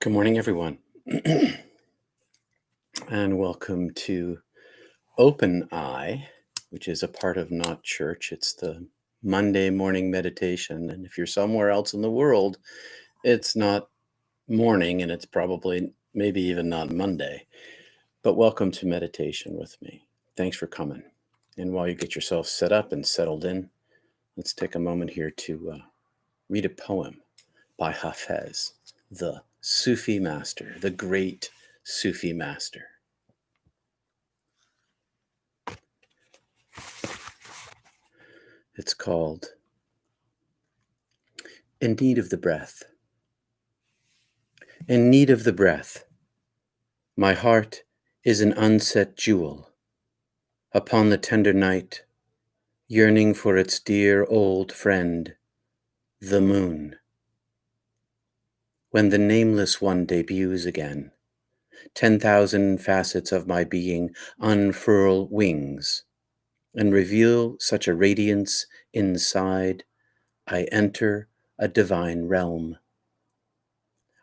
Good morning, everyone, and welcome to Open Eye, which is a part of Not Church. It's the Monday morning meditation, and if you're somewhere else in the world, it's not morning, and it's probably maybe even not Monday. But welcome to meditation with me. Thanks for coming. And while you get yourself set up and settled in, let's take a moment here to read a poem by Hafiz, the Sufi master, the great Sufi master. It's called In Need of the Breath. In need of the breath, my heart is an unset jewel upon the tender night, yearning for its dear old friend, the moon. When the nameless one debuts again, 10,000 facets of my being unfurl wings and reveal such a radiance inside, I enter a divine realm.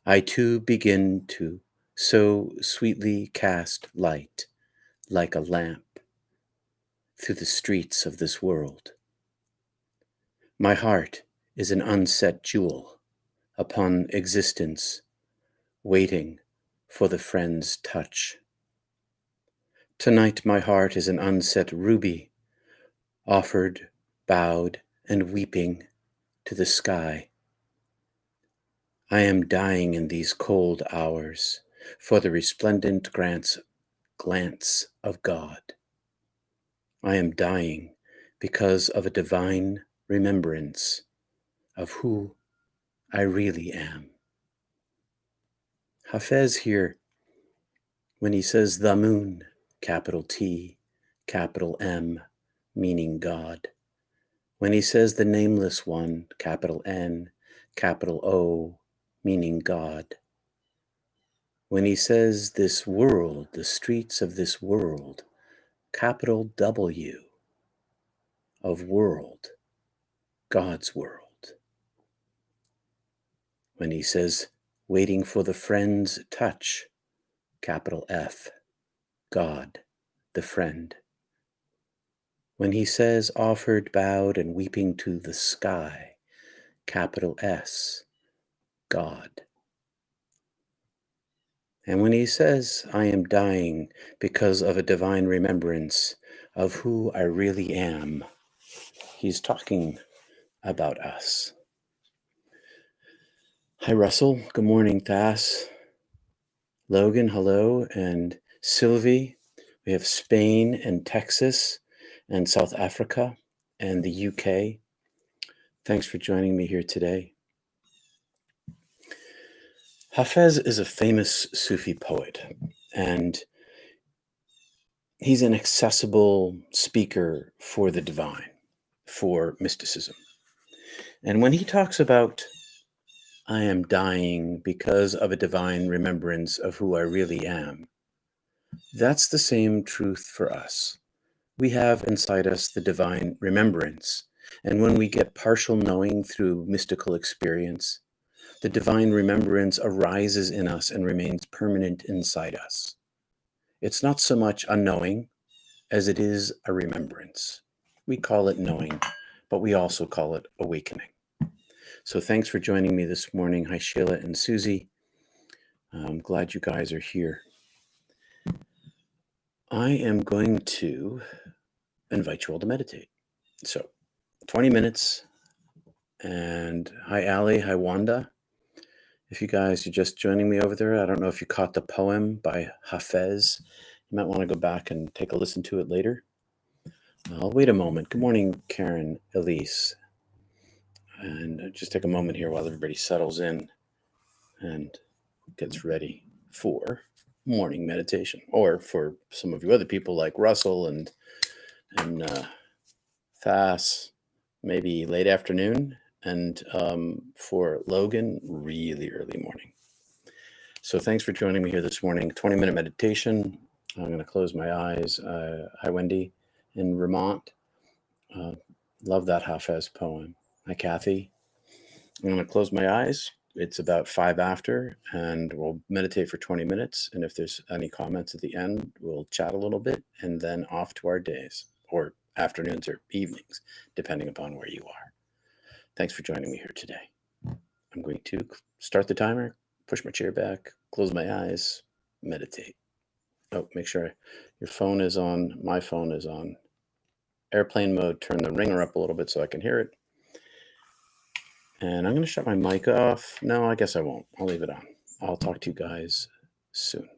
I too begin to so sweetly cast light like a lamp through the streets of this world. My heart is an unset jewel upon existence, waiting for the friend's touch. Tonight my heart is an unset ruby, offered, bowed, and weeping to the sky. I am dying in these cold hours for the resplendent glance of God. I am dying because of a divine remembrance of who I really am. Hafiz here, when he says the moon, capital T, capital M, meaning God. When he says the nameless one, capital N, capital O, meaning God. When he says this world, the streets of this world, capital W, of world, God's world. When he says waiting for the friend's touch, capital F, God, the friend. When he says offered, bowed, and weeping to the sky, capital S, God. And when he says, I am dying because of a divine remembrance of who I really am, he's talking about us. Hi, Russell. Good morning, Thas. Logan, hello. And Sylvie. We have Spain and Texas and South Africa and the UK. Thanks for joining me here today. Hafiz is a famous Sufi poet, and he's an accessible speaker for the divine, for mysticism. And when he talks about, I am dying because of a divine remembrance of who I really am, that's the same truth for us. We have inside us the divine remembrance. And when we get partial knowing through mystical experience, the divine remembrance arises in us and remains permanent inside us. It's not so much a knowing as it is a remembrance. We call it knowing, but we also call it awakening. So thanks for joining me this morning. Hi, Sheila and Susie. I'm glad you guys are here. I am going to invite you all to meditate. So 20 minutes. And hi, Ali. Hi, Wanda. If you guys are just joining me over there, I don't know if you caught the poem by Hafiz. You might want to go back and take a listen to it later. I'll wait a moment. Good morning, Karen, Elise. And just take a moment here while everybody settles in and gets ready for morning meditation. Or for some of you other people like Russell and Thas, maybe late afternoon. And for Logan, really early morning. So thanks for joining me here this morning. 20-minute meditation. I'm going to close my eyes. Hi, Wendy in Vermont. Love that Hafiz poem. Hi, Kathy. I'm going to close my eyes It's about 5 after, and we'll meditate for 20 minutes. And if there's any comments at the end, we'll chat a little bit and then off to our days, or afternoons or evenings, depending upon where you are. Thanks for joining me here today. I'm going to start the timer, push my chair back, close my eyes, meditate. Oh, make sure your phone is on. My phone is on airplane mode. Turn the ringer up a little bit so I can hear it. And I'm going to shut my mic off. No, I guess I won't. I'll leave it on. I'll talk to you guys soon.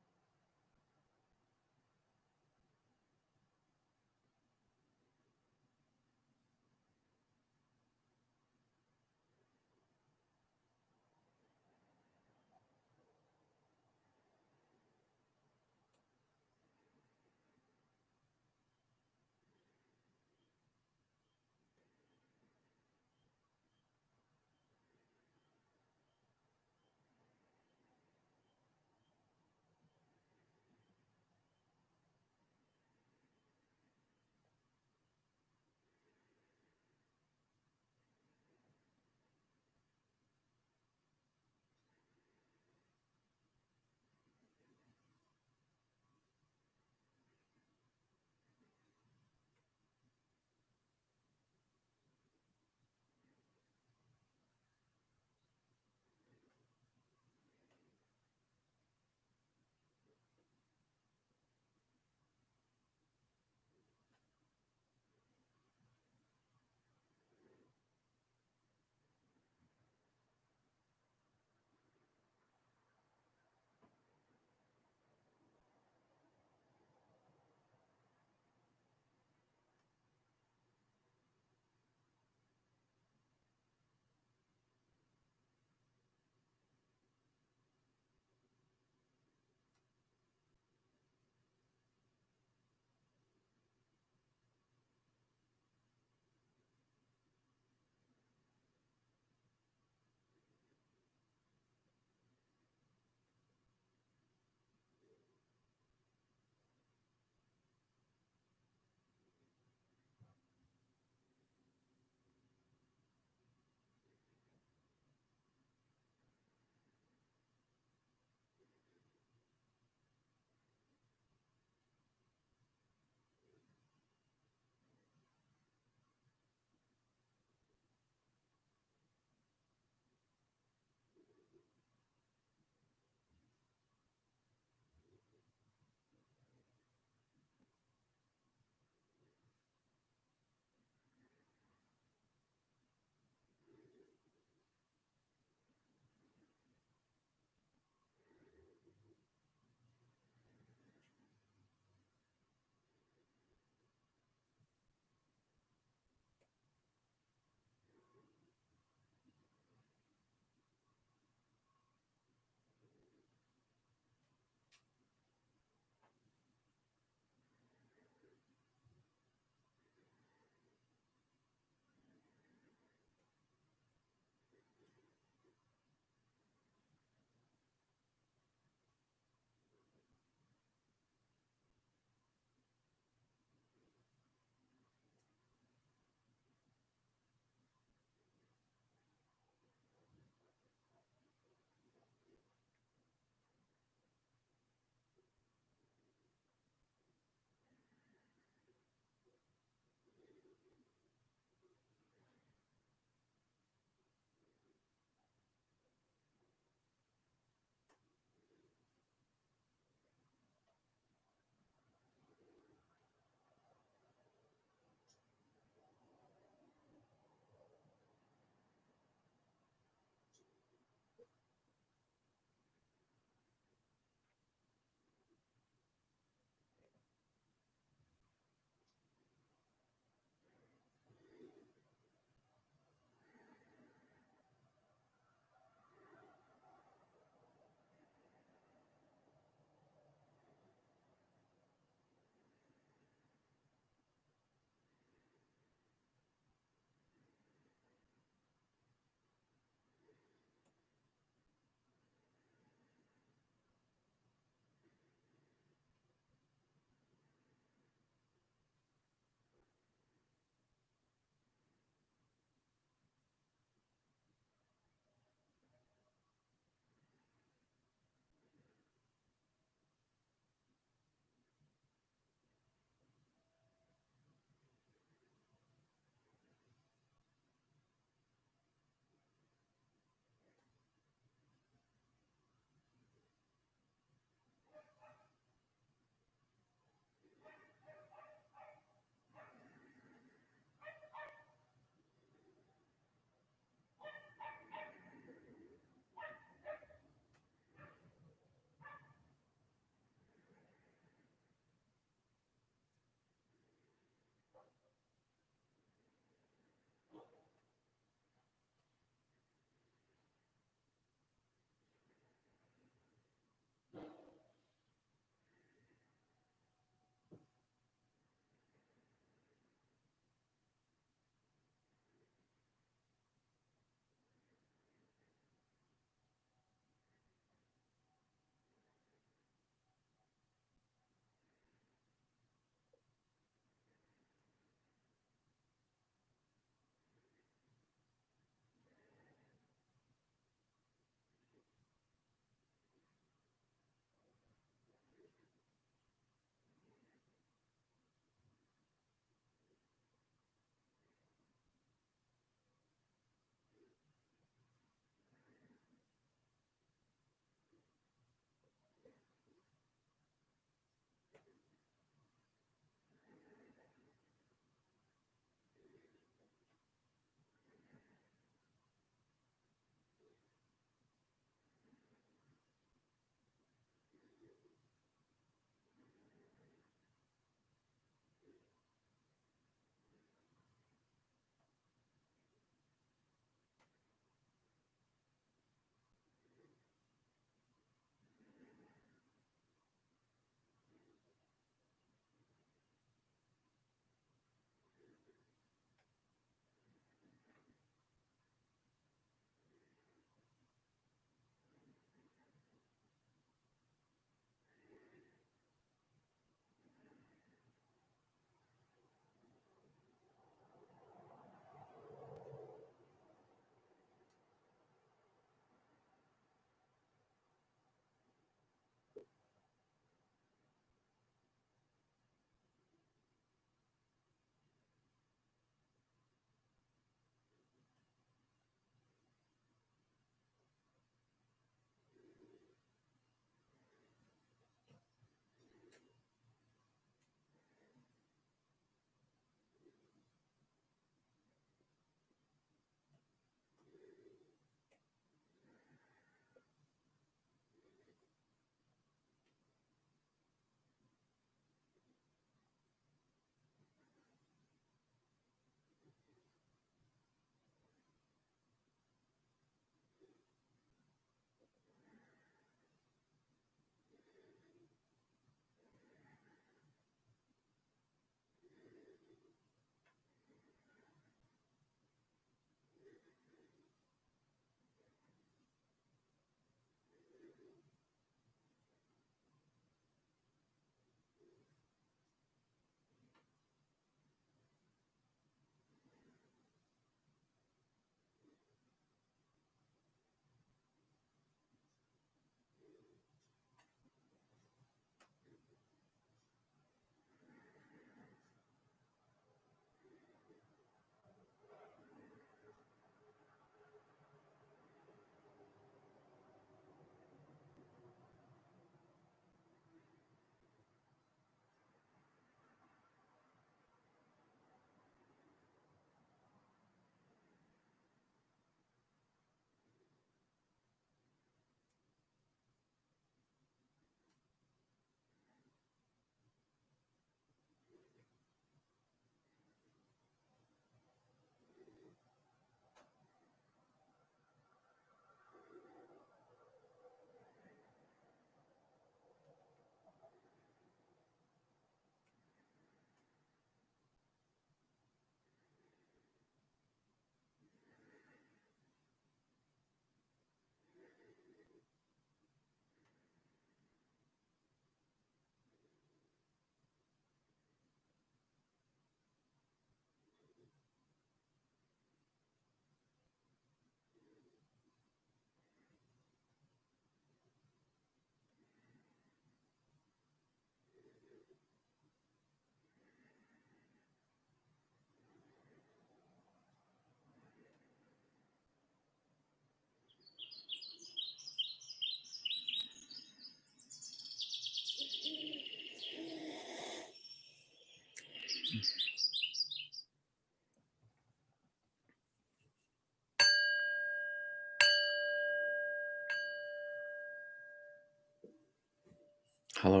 Hello,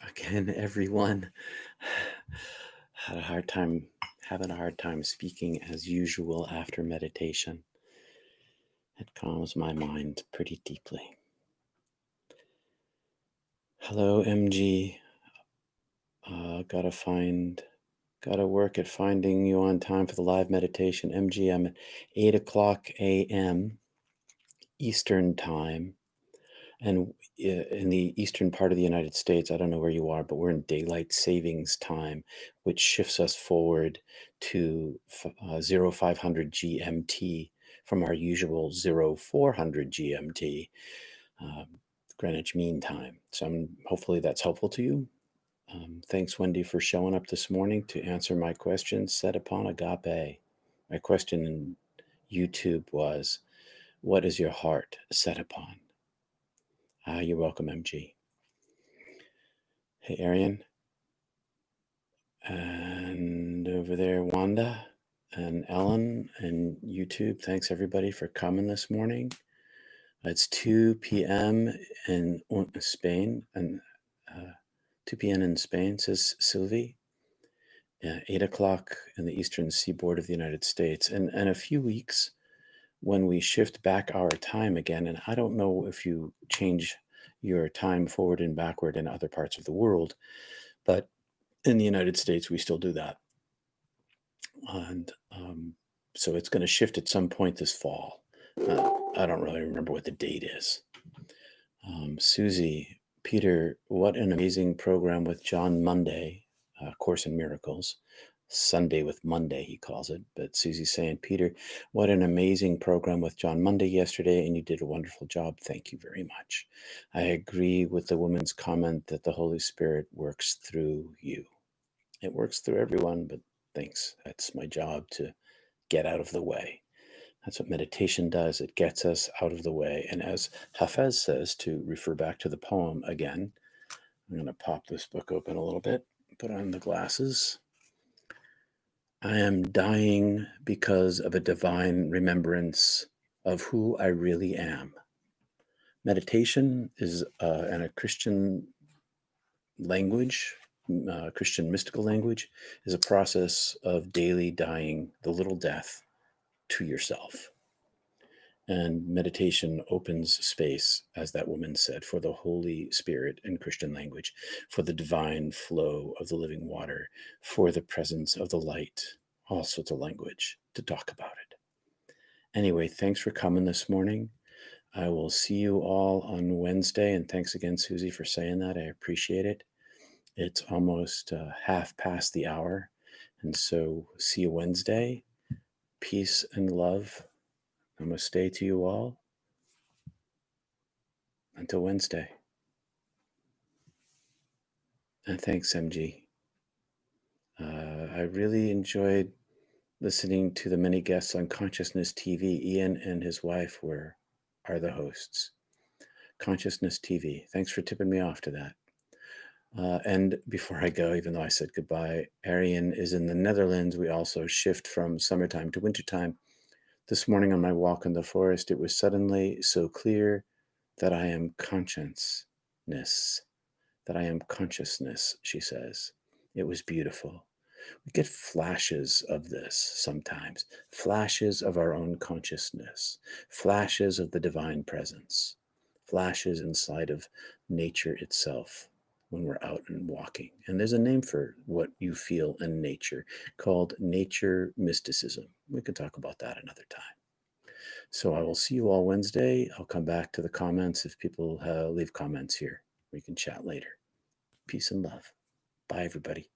again, everyone. Had a hard time, having a hard time speaking as usual after meditation. It calms my mind pretty deeply. Hello, MG. Gotta work at finding you on time for the live meditation. MG, I'm at 8 o'clock a.m. Eastern time. And in the eastern part of the United States, I don't know where you are, but we're in daylight savings time, which shifts us forward to 0500 GMT from our usual 0400 GMT, Greenwich Mean Time. So hopefully that's helpful to you. Thanks, Wendy, for showing up this morning to answer my question. Set upon agape. My question in YouTube was, what is your heart set upon? You're welcome, MG. Hey, Arian. And over there, Wanda and Ellen and YouTube. Thanks, everybody, for coming this morning. It's 2 p.m. in Spain, and 2 p.m. in Spain, says Sylvie. 8 o'clock in the eastern seaboard of the United States. And a few weeks when we shift back our time again, and I don't know if you change your time forward and backward in other parts of the world, but in the United States, we still do that. And so it's going to shift at some point this fall. I don't really remember what the date is. Susie, Peter, what an amazing program with John Monday, Course in Miracles. Sunday with Monday, he calls it. But Susie's saying, Peter, what an amazing program with John Monday yesterday, and you did a wonderful job. Thank you very much. I agree with the woman's comment that the Holy Spirit works through you. It works through everyone, but thanks. That's my job, to get out of the way. That's what meditation does. It gets us out of the way. And as Hafiz says, to refer back to the poem again, I'm going to pop this book open a little bit, put on the glasses. I am dying because of a divine remembrance of who I really am. Meditation is in a Christian language, Christian mystical language, is a process of daily dying the little death to yourself. And meditation opens space, as that woman said, for the Holy Spirit in Christian language, for the divine flow of the living water, for the presence of the light, all sorts of language to talk about it. Anyway, thanks for coming this morning. I will see you all on Wednesday. And thanks again, Susie, for saying that. I appreciate it. It's almost half past the hour. And so see you Wednesday. Peace and love. Namaste to you all. Until Wednesday. And thanks, MG. I really enjoyed listening to the many guests on Consciousness TV. Ian and his wife are the hosts. Consciousness TV. Thanks for tipping me off to that. And before I go, even though I said goodbye, Arian is in the Netherlands. We also shift from summertime to wintertime. This morning on my walk in the forest, it was suddenly so clear that I am consciousness, she says. It was beautiful. We get flashes of this sometimes, flashes of our own consciousness, flashes of the divine presence, flashes inside of nature itself when we're out and walking. And there's a name for what you feel in nature called nature mysticism. We can talk about that another time. So I will see you all Wednesday. I'll come back to the comments if people leave comments here. We can chat later. Peace and love. Bye, everybody.